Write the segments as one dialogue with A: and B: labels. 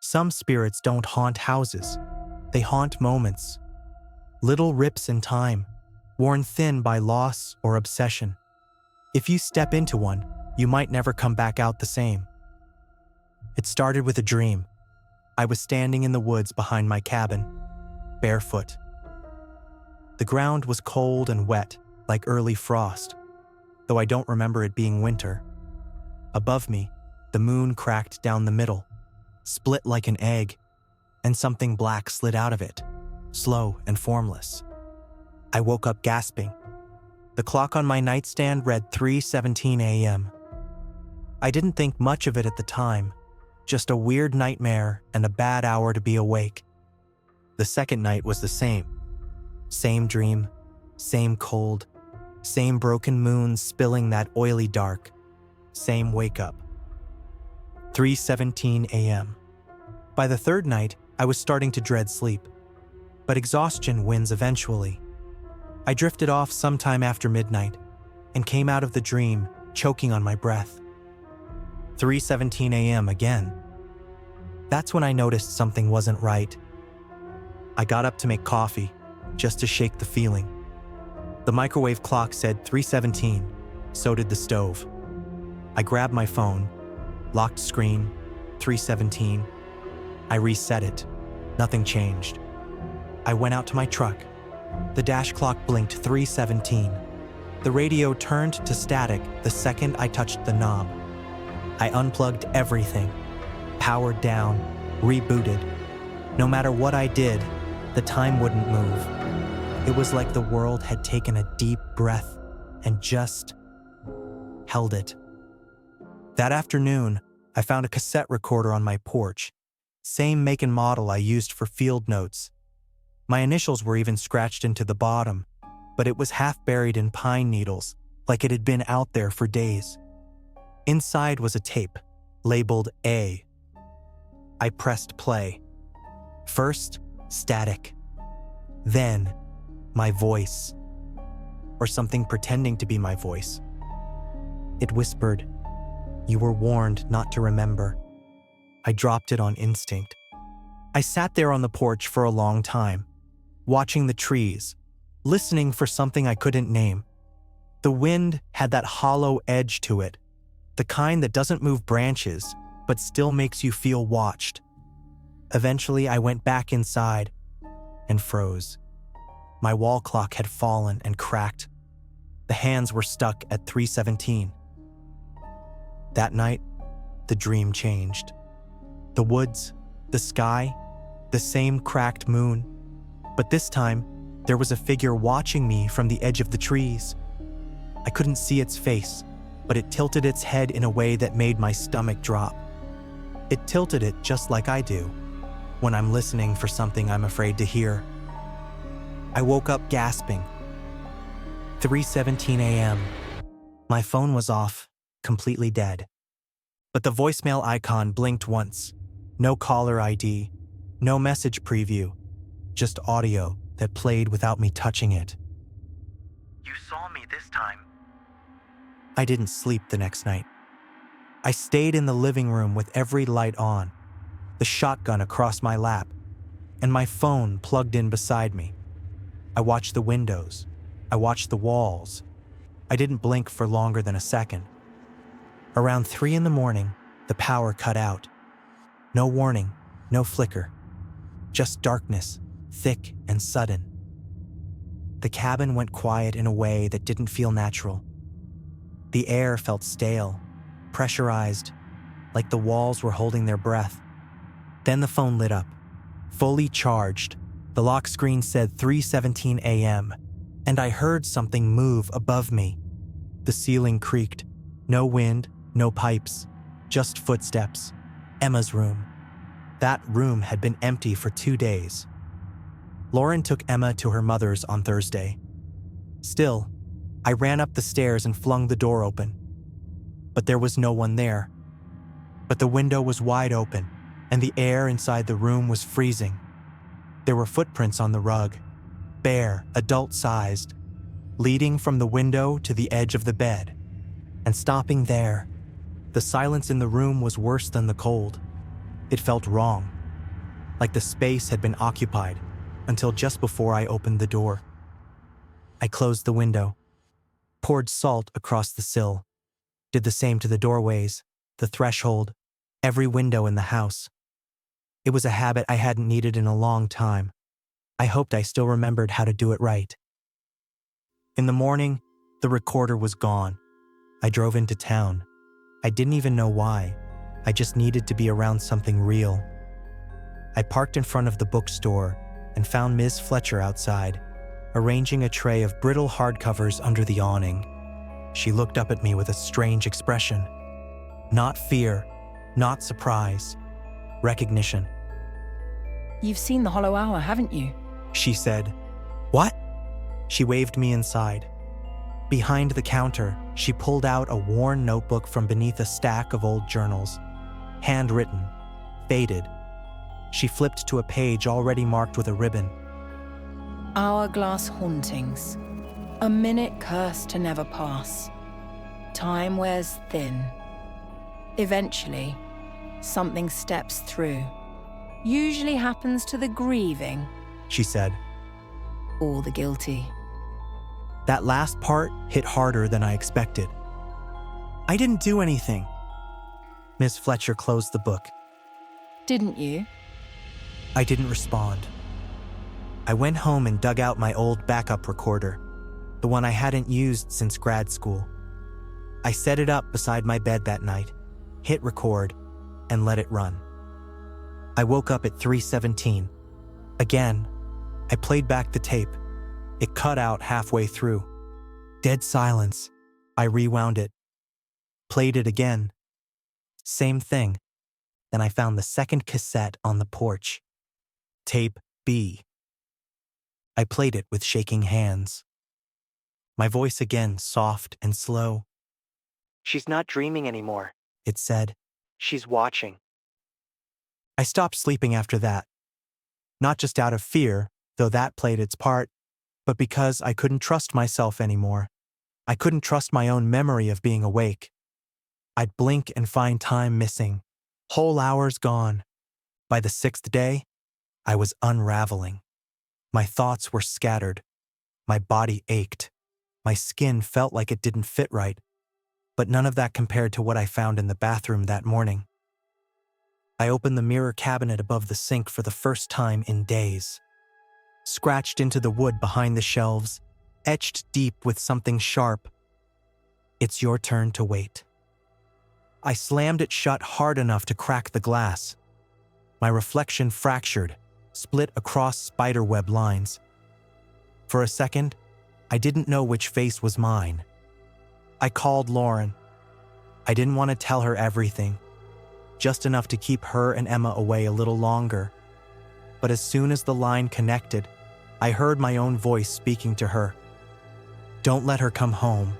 A: Some spirits don't haunt houses. They haunt moments. Little rips in time, worn thin by loss or obsession. If you step into one, you might never come back out the same. It started with a dream. I was standing in the woods behind my cabin, barefoot. The ground was cold and wet, like early frost, though I don't remember it being winter. Above me, the moon cracked down the middle, split like an egg, and something black slid out of it, slow and formless. I woke up gasping. The clock on my nightstand read 3:17 a.m. I didn't think much of it at the time, just a weird nightmare and a bad hour to be awake. The second night was the same. Same dream, same cold, same broken moon spilling that oily dark, same wake up. 3:17 a.m. By the third night, I was starting to dread sleep, but exhaustion wins eventually. I drifted off sometime after midnight and came out of the dream, choking on my breath. 3:17 a.m. again. That's when I noticed something wasn't right. I got up to make coffee, just to shake the feeling. The microwave clock said 3:17, so did the stove. I grabbed my phone, locked screen, 3:17. I reset it. Nothing changed. I went out to my truck. The dash clock blinked 3:17. The radio turned to static the second I touched the knob. I unplugged everything, powered down, rebooted. No matter what I did, the time wouldn't move. It was like the world had taken a deep breath and just held it. That afternoon, I found a cassette recorder on my porch, same make and model I used for field notes. My initials were even scratched into the bottom, but it was half buried in pine needles, like it had been out there for days. Inside was a tape, labeled A. I pressed play. First, static. Then, my voice. Or something pretending to be my voice. It whispered, "You were warned not to remember." I dropped it on instinct. I sat there on the porch for a long time, watching the trees, listening for something I couldn't name. The wind had that hollow edge to it, the kind that doesn't move branches, but still makes you feel watched. Eventually, I went back inside and froze. My wall clock had fallen and cracked. The hands were stuck at 3:17. That night, the dream changed. The woods, the sky, the same cracked moon. But this time, there was a figure watching me from the edge of the trees. I couldn't see its face, but it tilted its head in a way that made my stomach drop. It tilted it just like I do, when I'm listening for something I'm afraid to hear. I woke up gasping. 3:17 a.m. My phone was off, completely dead. But the voicemail icon blinked once. No caller ID, no message preview, just audio that played without me touching it. "You saw me this time." I didn't sleep the next night. I stayed in the living room with every light on, the shotgun across my lap, and my phone plugged in beside me. I watched the windows. I watched the walls. I didn't blink for longer than a second. Around 3 a.m, the power cut out. No warning, no flicker. Just darkness, thick and sudden. The cabin went quiet in a way that didn't feel natural. The air felt stale, pressurized, like the walls were holding their breath. Then the phone lit up, fully charged. The lock screen said 3:17 a.m., and I heard something move above me. The ceiling creaked. No wind, no pipes, just footsteps. Emma's room. That room had been empty for 2 days. Lauren took Emma to her mother's on Thursday. Still, I ran up the stairs and flung the door open. But there was no one there. But the window was wide open, and the air inside the room was freezing. There were footprints on the rug, bare, adult-sized, leading from the window to the edge of the bed, and stopping there. The silence in the room was worse than the cold. It felt wrong, like the space had been occupied, until just before I opened the door. I closed the window, poured salt across the sill, did the same to the doorways, the threshold, every window in the house. It was a habit I hadn't needed in a long time. I hoped I still remembered how to do it right. In the morning, the recorder was gone. I drove into town. I didn't even know why. I just needed to be around something real. I parked in front of the bookstore and found Ms. Fletcher outside, arranging a tray of brittle hardcovers under the awning. She looked up at me with a strange expression. Not fear, not surprise, recognition.
B: You've seen The Hollow Hour, haven't you?
A: She said. What? She waved me inside. Behind the counter, she pulled out a worn notebook from beneath a stack of old journals. Handwritten, faded. She flipped to a page already marked with a ribbon.
B: Hourglass hauntings. A minute cursed to never pass. Time wears thin. Eventually, something steps through. Usually happens to the grieving,
A: she said.
B: Or the guilty.
A: That last part hit harder than I expected. I didn't do anything. Miss Fletcher closed the book.
B: Didn't you?
A: I didn't respond. I went home and dug out my old backup recorder, the one I hadn't used since grad school. I set it up beside my bed that night, hit record, and let it run. I woke up at 3:17. Again, I played back the tape. It cut out halfway through. Dead silence. I rewound it. Played it again. Same thing. Then I found the second cassette on the porch. Tape B. I played it with shaking hands. My voice again, soft and slow. She's not dreaming anymore, it said. She's watching. I stopped sleeping after that. Not just out of fear, though that played its part, but because I couldn't trust myself anymore. I couldn't trust my own memory of being awake. I'd blink and find time missing. Whole hours gone. By the 6th day, I was unraveling. My thoughts were scattered. My body ached. My skin felt like it didn't fit right. But none of that compared to what I found in the bathroom that morning. I opened the mirror cabinet above the sink for the first time in days. Scratched into the wood behind the shelves, etched deep with something sharp. It's your turn to wait. I slammed it shut hard enough to crack the glass. My reflection fractured, split across spiderweb lines. For a second, I didn't know which face was mine. I called Lauren. I didn't want to tell her everything, just enough to keep her and Emma away a little longer. But as soon as the line connected, I heard my own voice speaking to her. "Don't let her come home,"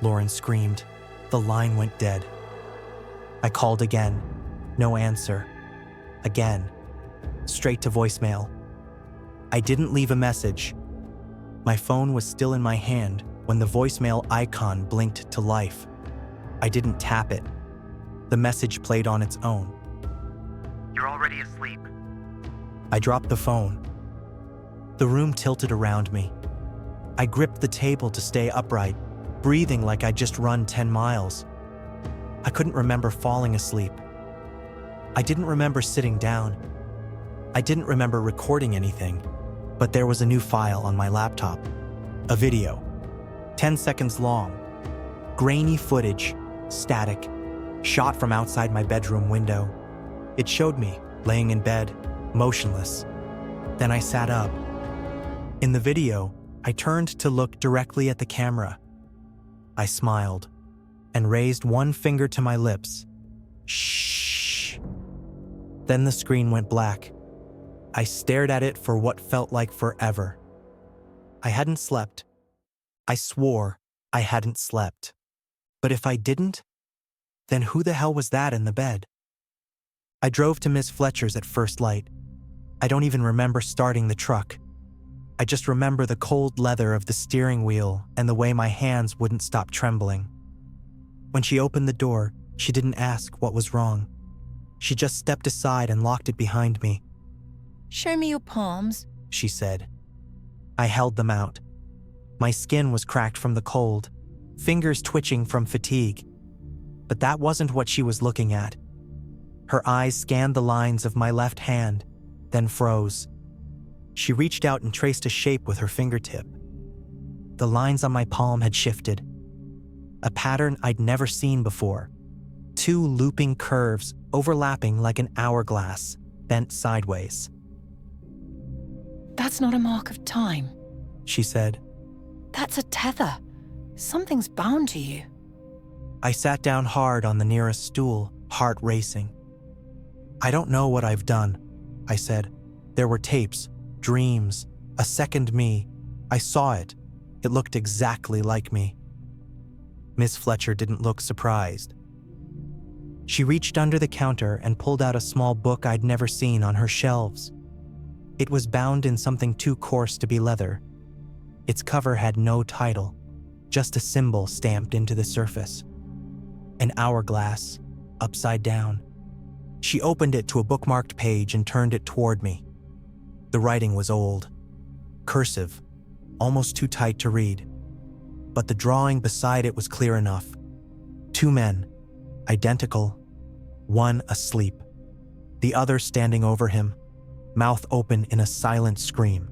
A: Lauren screamed. The line went dead. I called again. No answer. Again. Straight to voicemail. I didn't leave a message. My phone was still in my hand when the voicemail icon blinked to life. I didn't tap it. The message played on its own. "You're already asleep." I dropped the phone. The room tilted around me. I gripped the table to stay upright, breathing like I'd just run 10 miles. I couldn't remember falling asleep. I didn't remember sitting down. I didn't remember recording anything, but there was a new file on my laptop. A video, 10 seconds long, grainy footage, static, shot from outside my bedroom window. It showed me, laying in bed, motionless. Then I sat up. In the video, I turned to look directly at the camera. I smiled and raised one finger to my lips. Shh. Then the screen went black. I stared at it for what felt like forever. I hadn't slept. I swore I hadn't slept. But if I didn't, then who the hell was that in the bed? I drove to Miss Fletcher's at first light. I don't even remember starting the truck. I just remember the cold leather of the steering wheel and the way my hands wouldn't stop trembling. When she opened the door, she didn't ask what was wrong. She just stepped aside and locked it behind me.
B: Show me your palms.
A: She said. I held them out. My skin was cracked from the cold, fingers twitching from fatigue. But that wasn't what she was looking at. Her eyes scanned the lines of my left hand, then froze. She reached out and traced a shape with her fingertip. The lines on my palm had shifted. A pattern I'd never seen before. 2 looping curves overlapping like an hourglass, bent sideways.
B: That's not a mark of time,
A: she said.
B: That's a tether. Something's bound to you.
A: I sat down hard on the nearest stool, heart racing. I don't know what I've done, I said. There were tapes, dreams, a second me. I saw it. It looked exactly like me. Miss Fletcher didn't look surprised. She reached under the counter and pulled out a small book I'd never seen on her shelves. It was bound in something too coarse to be leather. Its cover had no title, just a symbol stamped into the surface. An hourglass, upside down. She opened it to a bookmarked page and turned it toward me. The writing was old, cursive, almost too tight to read. But the drawing beside it was clear enough. 2 men, identical, one asleep, the other standing over him, mouth open in a silent scream.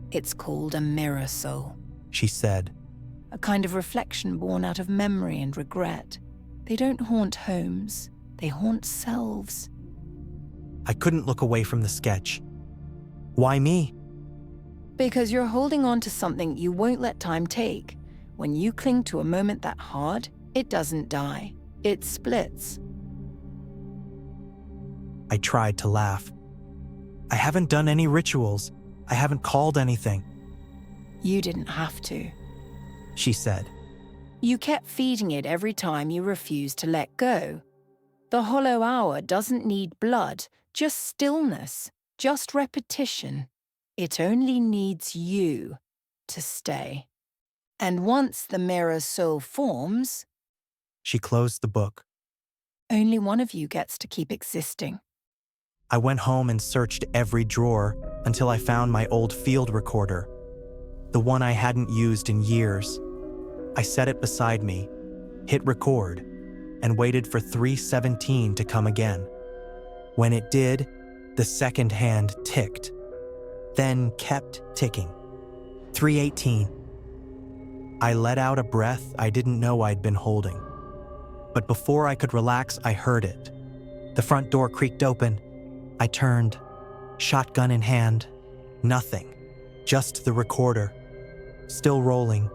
B: It's called a mirror soul,
A: she said.
B: a kind of reflection born out of memory and regret. They don't haunt homes, they haunt selves.
A: I couldn't look away from the sketch. Why me?
B: Because you're holding on to something you won't let time take. When you cling to a moment that hard, it doesn't die. It splits.
A: I tried to laugh. I haven't done any rituals. I haven't called anything,
B: You didn't have to.
A: she said.
B: You kept feeding it every time you refused to let go. The hollow hour doesn't need blood, just stillness, just repetition. It only needs you to stay. And once the mirror soul forms,
A: She closed the book.
B: only one of you gets to keep existing.
A: I went home and searched every drawer until I found my old field recorder, the one I hadn't used in years. I set it beside me, hit record, and waited for 3:17 to come again. When it did, the second hand ticked, then kept ticking. 3:18. I let out a breath I didn't know I'd been holding. But before I could relax, I heard it. The front door creaked open. I turned, shotgun in hand. Nothing, just the recorder. Still rolling,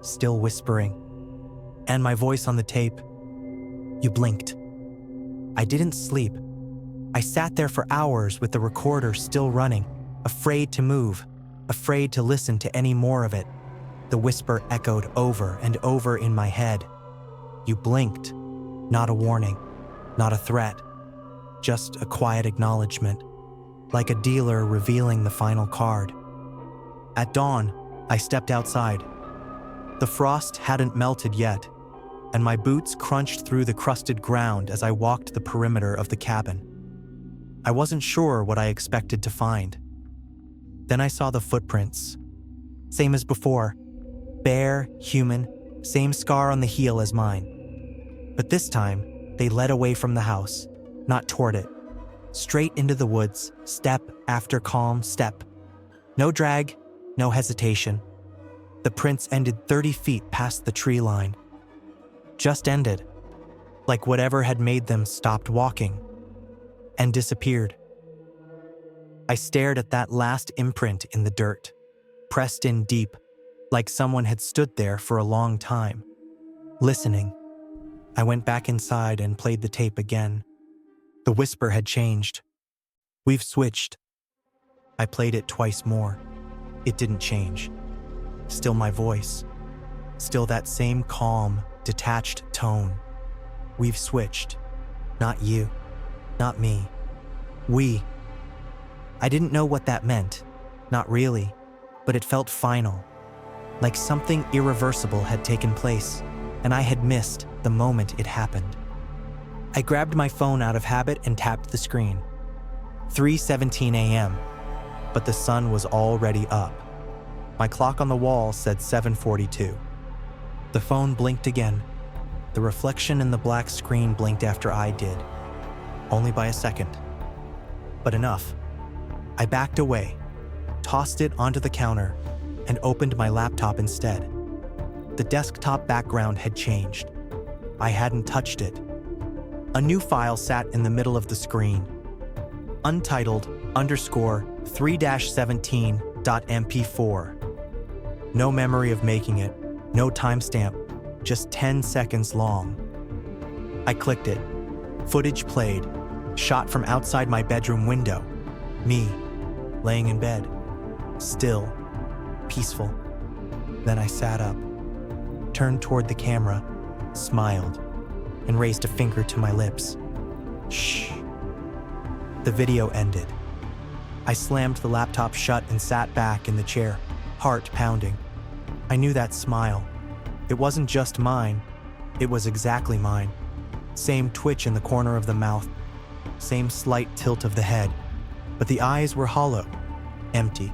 A: still whispering. And my voice on the tape. You blinked. I didn't sleep. I sat there for hours with the recorder still running, afraid to move, afraid to listen to any more of it. The whisper echoed over and over in my head. You blinked. Not a warning, not a threat, just a quiet acknowledgement, like a dealer revealing the final card. At dawn, I stepped outside. The frost hadn't melted yet, and my boots crunched through the crusted ground as I walked the perimeter of the cabin. I wasn't sure what I expected to find. Then I saw the footprints. Same as before. Bare, human, same scar on the heel as mine. But this time, they led away from the house, not toward it. Straight into the woods, step after calm step. No drag, no hesitation. The prints ended 30 feet past the tree line. Just ended, like whatever had made them stopped walking, and disappeared. I stared at that last imprint in the dirt, pressed in deep, like someone had stood there for a long time, listening. I went back inside and played the tape again. The whisper had changed. We've switched. I played it twice more. It didn't change. Still my voice. Still that same calm, detached tone. We've switched. Not you. Not me. We. I didn't know what that meant. Not really. But it felt final. Like something irreversible had taken place, and I had missed the moment it happened. I grabbed my phone out of habit and tapped the screen. 3:17 a.m., but the sun was already up. My clock on the wall said 7:42. The phone blinked again. The reflection in the black screen blinked after I did, only by a second. But enough. I backed away, tossed it onto the counter, and opened my laptop instead. The desktop background had changed. I hadn't touched it. A new file sat in the middle of the screen. Untitled _3-17.mp4. No memory of making it, no timestamp, just 10 seconds long. I clicked it. Footage played, shot from outside my bedroom window. Me, laying in bed, still, peaceful. Then I sat up, turned toward the camera, smiled, and raised a finger to my lips. Shh. The video ended. I slammed the laptop shut and sat back in the chair, heart pounding. I knew that smile. It wasn't just mine, it was exactly mine. Same twitch in the corner of the mouth, same slight tilt of the head, but the eyes were hollow, empty.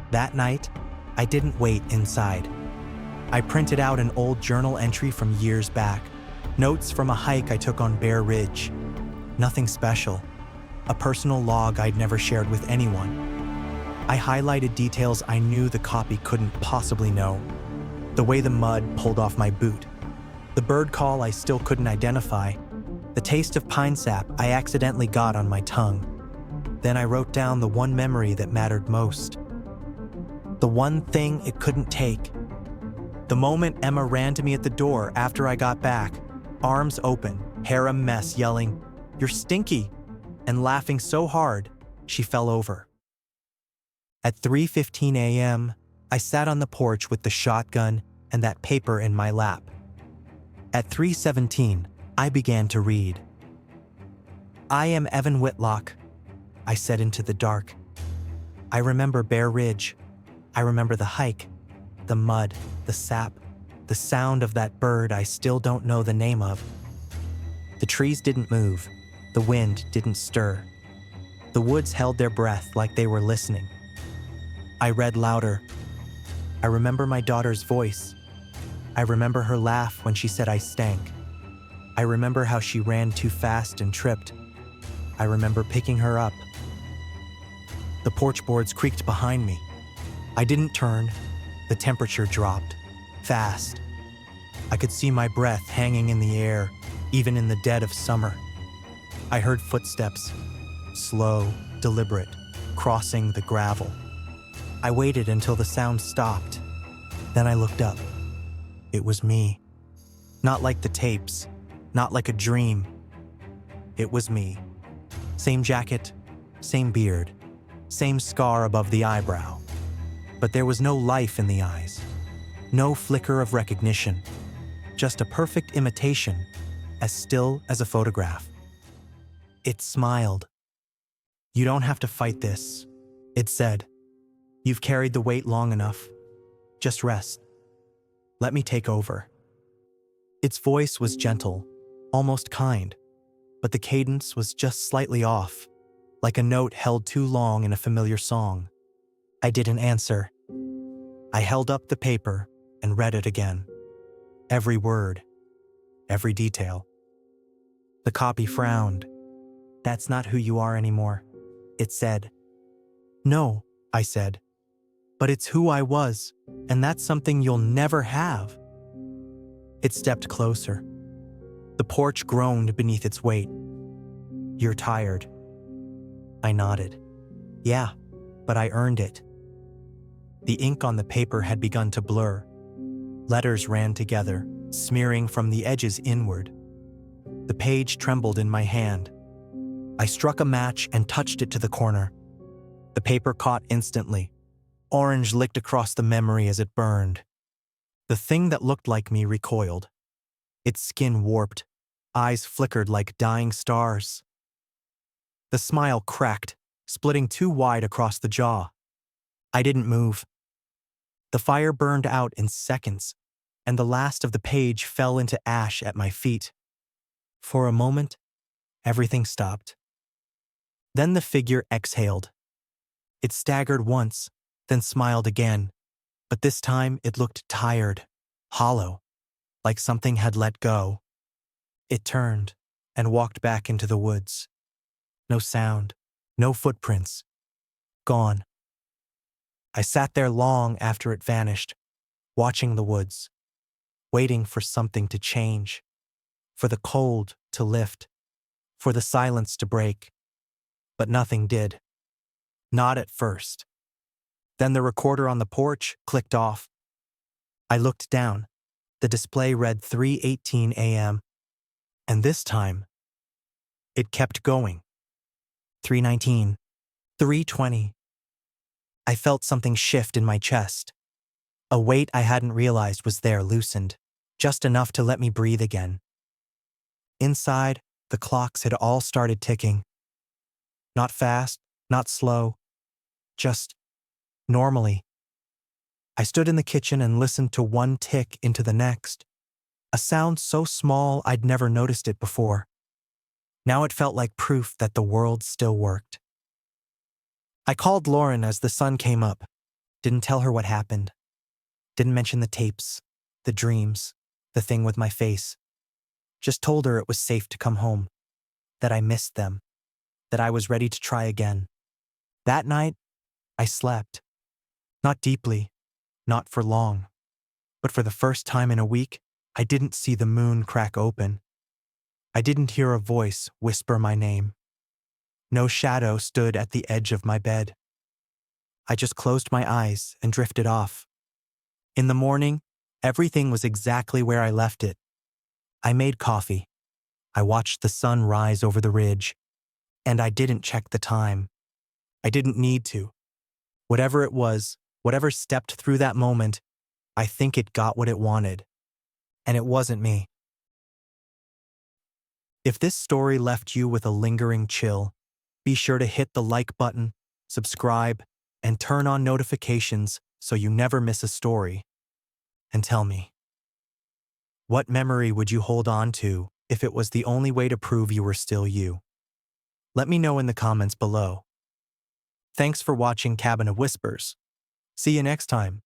A: That night, I didn't wait inside. I printed out an old journal entry from years back, notes from a hike I took on Bear Ridge. Nothing special, a personal log I'd never shared with anyone. I highlighted details I knew the copy couldn't possibly know. The way the mud pulled off my boot, the bird call I still couldn't identify, the taste of pine sap I accidentally got on my tongue. Then I wrote down the one memory that mattered most. The one thing it couldn't take. The moment Emma ran to me at the door after I got back, arms open, hair a mess, yelling, "You're stinky," and laughing so hard, she fell over. At 3:15 a.m., I sat on the porch with the shotgun and that paper in my lap. At 3:17, I began to read. "I am Evan Whitlock," I said into the dark. I remember Bear Ridge. I remember the hike, the mud, the sap, the sound of that bird I still don't know the name of. The trees didn't move. The wind didn't stir. The woods held their breath like they were listening. I read louder. I remember my daughter's voice. I remember her laugh when she said I stank. I remember how she ran too fast and tripped. I remember picking her up. The porch boards creaked behind me. I didn't turn. The temperature dropped. Fast. I could see my breath hanging in the air, even in the dead of summer. I heard footsteps, slow, deliberate, crossing the gravel. I waited until the sound stopped. Then I looked up. It was me. Not like the tapes, not like a dream. It was me. Same jacket, same beard, same scar above the eyebrow. But there was no life in the eyes, no flicker of recognition, just a perfect imitation, as still as a photograph. It smiled. "You don't have to fight this," it said. "You've carried the weight long enough. Just rest. Let me take over." Its voice was gentle, almost kind, but the cadence was just slightly off, like a note held too long in a familiar song. I didn't answer. I held up the paper and read it again. Every word, every detail. The copy frowned. "That's not who you are anymore," it said. "No," I said. "But it's who I was, and that's something you'll never have." It stepped closer. The porch groaned beneath its weight. "You're tired." I nodded. "Yeah, but I earned it." The ink on the paper had begun to blur. Letters ran together, smearing from the edges inward. The page trembled in my hand. I struck a match and touched it to the corner. The paper caught instantly. Orange licked across the memory as it burned. The thing that looked like me recoiled. Its skin warped. Eyes flickered like dying stars. The smile cracked, splitting too wide across the jaw. I didn't move. The fire burned out in seconds, and the last of the page fell into ash at my feet. For a moment, everything stopped. Then the figure exhaled. It staggered once, then smiled again, but this time it looked tired, hollow, like something had let go. It turned and walked back into the woods. No sound, no footprints. Gone. I sat there long after it vanished, watching the woods, waiting for something to change, for the cold to lift, for the silence to break. But nothing did. Not at first. Then the recorder on the porch clicked off. I looked down. The display read 3:18 a.m. And this time, it kept going. 3:19, 3:20. I felt something shift in my chest. A weight I hadn't realized was there loosened, just enough to let me breathe again. Inside, the clocks had all started ticking. Not fast, not slow, just normally. I stood in the kitchen and listened to one tick into the next, a sound so small I'd never noticed it before. Now it felt like proof that the world still worked. I called Lauren as the sun came up, didn't tell her what happened, didn't mention the tapes, the dreams, the thing with my face. Just told her it was safe to come home, that I missed them, that I was ready to try again. That night, I slept. Not deeply, not for long, but for the first time in a week, I didn't see the moon crack open. I didn't hear a voice whisper my name. No shadow stood at the edge of my bed. I just closed my eyes and drifted off. In the morning, everything was exactly where I left it. I made coffee. I watched the sun rise over the ridge, and I didn't check the time. I didn't need to. Whatever it was, whatever stepped through that moment, I think it got what it wanted. And it wasn't me. If this story left you with a lingering chill, be sure to hit the like button, subscribe, and turn on notifications so you never miss a story. And tell me, what memory would you hold on to if it was the only way to prove you were still you? Let me know in the comments below. Thanks for watching Cabin of Whispers. See you next time.